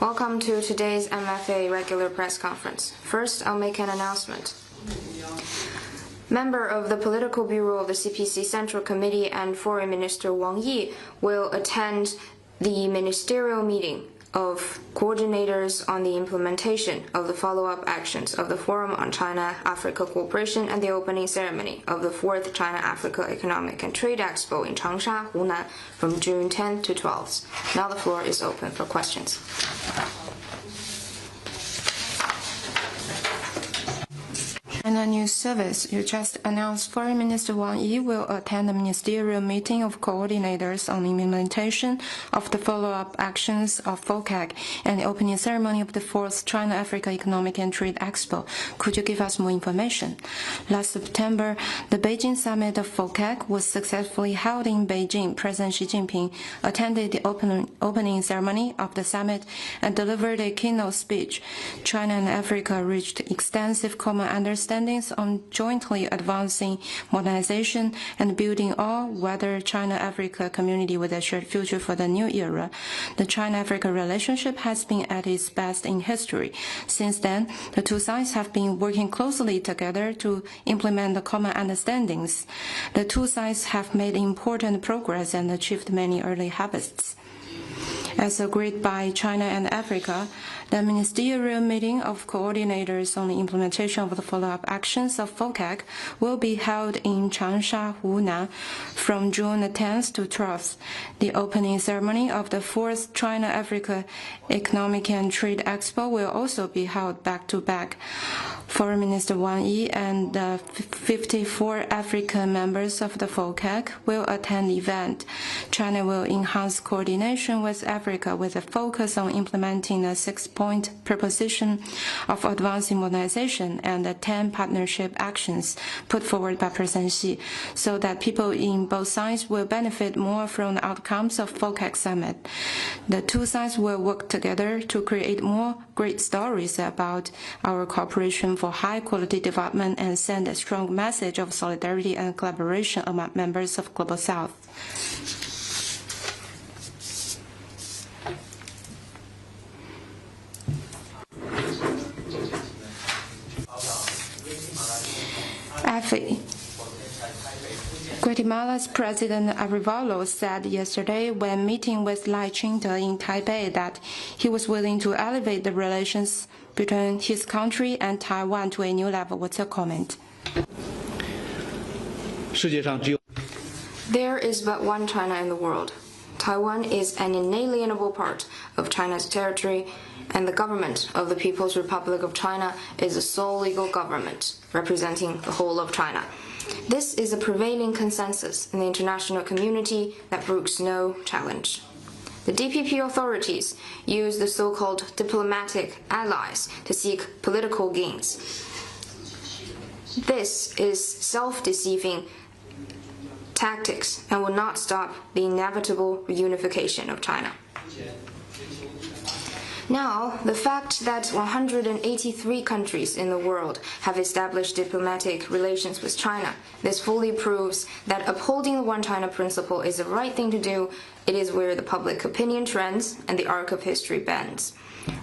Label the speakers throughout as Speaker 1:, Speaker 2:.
Speaker 1: Welcome to today's MFA regular press conference. First, I'll make an announcement. Member of the Political Bureau of the CPC Central Committee and Foreign Minister Wang Yi will attend the ministerial meeting of coordinators on the implementation of the follow-up actions of the Forum on China-Africa Cooperation and the opening ceremony of the 4th China-Africa Economic and Trade Expo in Changsha, Hunan, from June 10th to 12th. Now the floor is open for questions.
Speaker 2: China News Service, you just announced Foreign Minister Wang Yi will attend the ministerial meeting of coordinators on the implementation of the follow-up actions of FOCAC and the opening ceremony of the 4th China-Africa Economic and Trade Expo. Could you give us more information? Last September, the Beijing summit of FOCAC was successfully held in Beijing. President Xi Jinping attended the opening ceremony of the summit and delivered a keynote speech. China and Africa reached extensive common understanding on jointly advancing modernization and building all-weather China-Africa community with a shared future for the new era. The China-Africa relationship has been at its best in history. Since then, the two sides have been working closely together to implement the common understandings. The two sides have made important progress and achieved many early harvests. As agreed by China and Africa, the ministerial meeting of coordinators on the implementation of the follow-up actions of FOCAC will be held in Changsha, Hunan, from June 10th to 12th. The opening ceremony of the 4th China-Africa Economic and Trade Expo will also be held back-to-back. Foreign Minister Wang Yi and the 54 African members of the FOCAC will attend the event. China will enhance coordination with Africa with a focus on implementing the 6-point proposition of advancing modernization and the 10 partnership actions put forward by President Xi, so that people in both sides will benefit more from the outcomes of FOCAC summit. The two sides will work together to create more great stories about our cooperation for high-quality development and send a strong message of solidarity and collaboration among members of Global South. Guatemala's President Arevalo said yesterday when meeting with Lai Ching-te in Taipei that he was willing to elevate the relations between his country and Taiwan to a new level. What's your comment?
Speaker 1: There is but one China in the world. Taiwan is an inalienable part of China's territory, and the government of the People's Republic of China is the sole legal government representing the whole of China. This is a prevailing consensus in the international community that brooks no challenge. The DPP authorities use the so-called diplomatic allies to seek political gains. This is self-deceiving tactics and will not stop the inevitable reunification of China. Now, the fact that 183 countries in the world have established diplomatic relations with China, this fully proves that upholding the One China principle is the right thing to do. It is where the public opinion trends and the arc of history bends.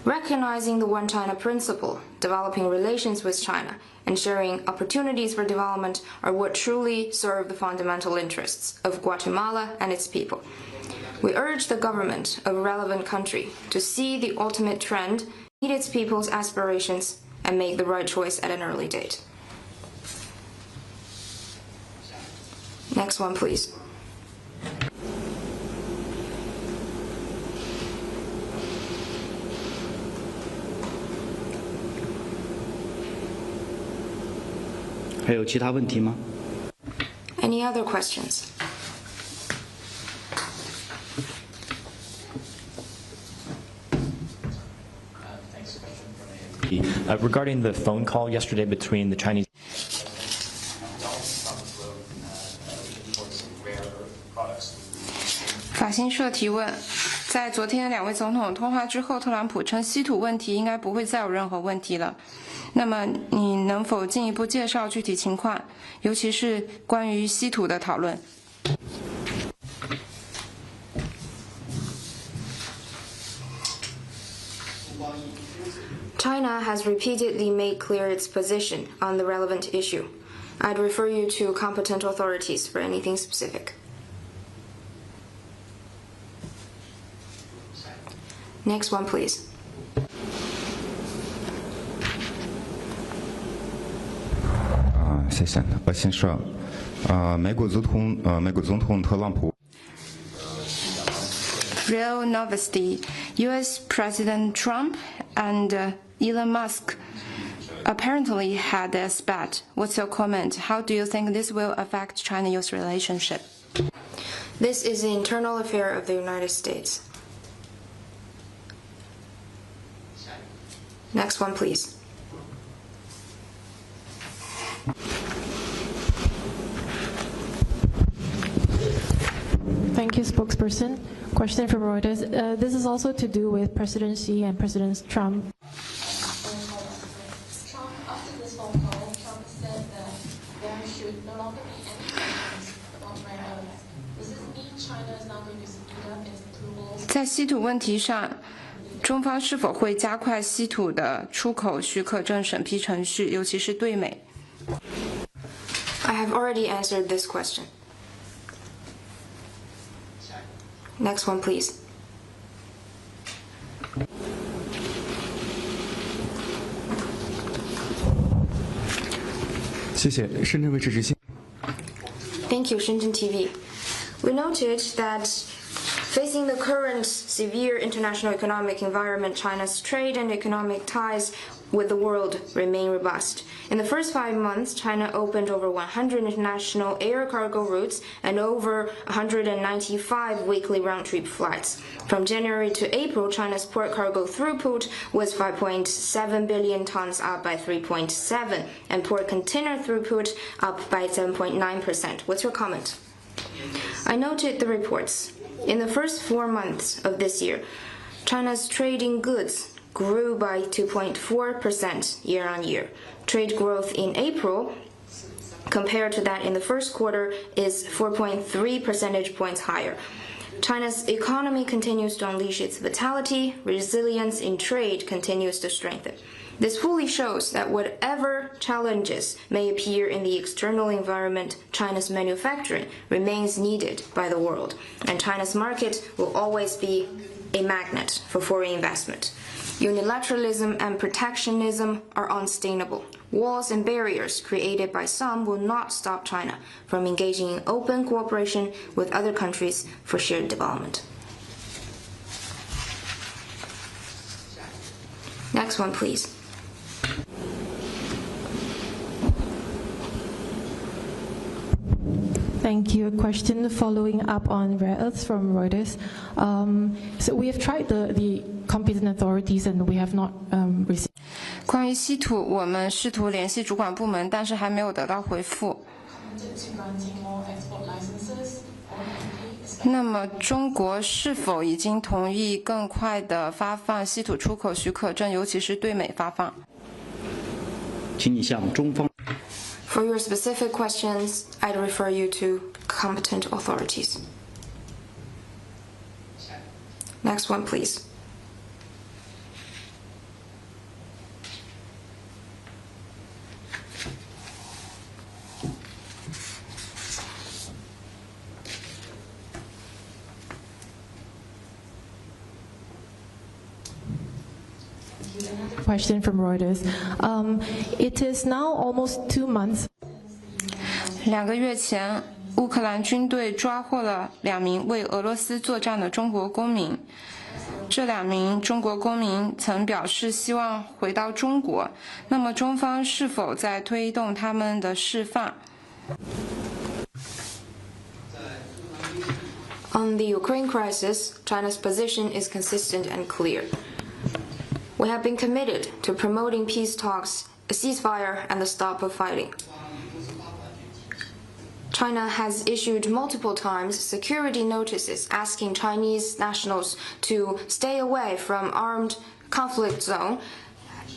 Speaker 1: Recognizing the One China principle, developing relations with China, and sharing opportunities for development are what truly serve the fundamental interests of Guatemala and its people. We urge the government of a relevant country to see the ultimate trend, meet its people's aspirations, and make the right choice at an early date. Next one, please. Any other questions?
Speaker 3: Regarding the phone call yesterday between the Chinese products.
Speaker 2: 法新社提问，在昨天两位总统通话之后，特朗普称稀土问题应该不会再有任何问题了。那么你能否进一步介绍具体情况，尤其是关于稀土的讨论？
Speaker 1: China has repeatedly made clear its position on the relevant issue. I'd refer you to competent authorities for anything specific. Next one, please.
Speaker 4: 谢谢。先说，美国总统特朗普。
Speaker 2: Real Novosti, U.S. President Trump and Elon Musk apparently had a spat. What's your comment? How do you think this will affect China-U.S. relationship?
Speaker 1: This is the internal affair of the United States. Next one, please.
Speaker 5: Thank you, spokesperson. Question from Reuters. This is also to do with President Xi and President Trump.
Speaker 6: After this phone call, Trump said that there should no longer be any questions about rare earths. Does this mean China is now going to speed up its approvals?
Speaker 2: 在稀土问题上，中方是否会加快稀土的出口许可证审批程序，尤其是对美？
Speaker 1: I have already answered this question. Next one, please. Thank you, Shenzhen TV. We noted that facing the current severe international economic environment, China's trade and economic ties with the world remain robust. In the first 5 months, China opened over 100 international air cargo routes and over 195 weekly round-trip flights. From January to April, China's port cargo throughput was 5.7 billion tons, up by 3.7%, and port container throughput up by 7.9%. What's your comment? I noted the reports. In the first 4 months of this year, China's trade in goods grew by 2.4% year-on-year. Trade growth in April, compared to that in the first quarter, is 4.3 percentage points higher. China's economy continues to unleash its vitality, resilience in trade continues to strengthen. This fully shows that whatever challenges may appear in the external environment, China's manufacturing remains needed by the world, and China's market will always be a magnet for foreign investment. Unilateralism and protectionism are unsustainable. Walls and barriers created by some will not stop China from engaging in open cooperation with other countries for shared development. Next one, please.
Speaker 5: Thank you. A question following up on rare earths from Reuters. So we have tried the competent authorities and we have not received.
Speaker 2: 关于稀土，我们试图联系主管部门，但是还没有得到回复。那么，中国是否已经同意更快地发放稀土出口许可证，尤其是对美发放？
Speaker 7: 请你向中方。
Speaker 1: For your specific questions, I'd refer you to competent authorities. Next one, please.
Speaker 5: Question from Reuters. It is now almost 2 months.
Speaker 2: 2个月前，乌克兰军队抓获了2名为俄罗斯作战的中国公民。这2名中国公民曾表示希望回到中国，那么中方是否在推动他们的释放？
Speaker 1: On the Ukraine crisis, China's position is consistent and clear. We have been committed to promoting peace talks, a ceasefire, and the stop of fighting. China has issued multiple times security notices asking Chinese nationals to stay away from armed conflict zone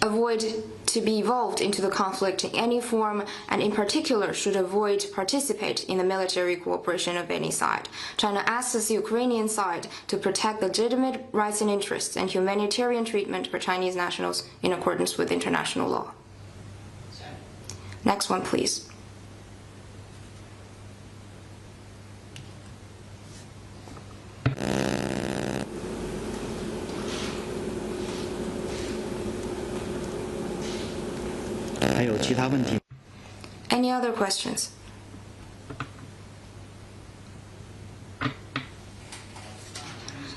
Speaker 1: avoid to be involved into the conflict in any form, and in particular should avoid participate in the military cooperation of any side. China asks the Ukrainian side to protect legitimate rights and interests and humanitarian treatment for Chinese nationals in accordance with international law. Next one, please.
Speaker 3: Any
Speaker 1: other questions?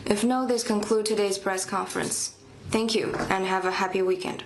Speaker 1: If no, this concludes today's press conference. Thank you and have a happy weekend.